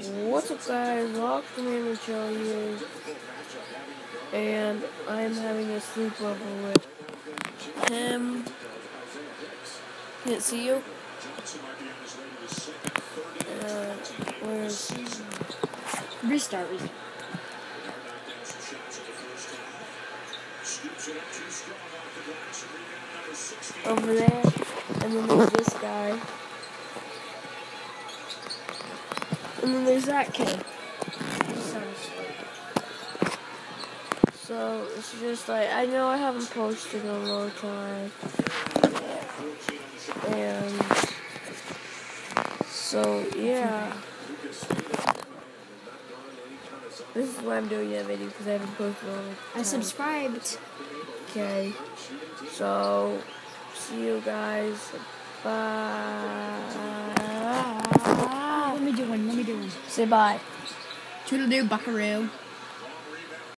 What's up, guys? Welcome to Joe here, and I'm having a sleepover with him. Can't see you. Where's Restart. over there? And then there's this guy, and then there's that kid. So it's just like, I know I haven't posted in a long time, and so yeah, this is why I'm doing that video, because I haven't posted in a long time. I subscribed. Okay, so see you guys. Bye. Let me do one. Say bye. Toodaloo, buckaroo.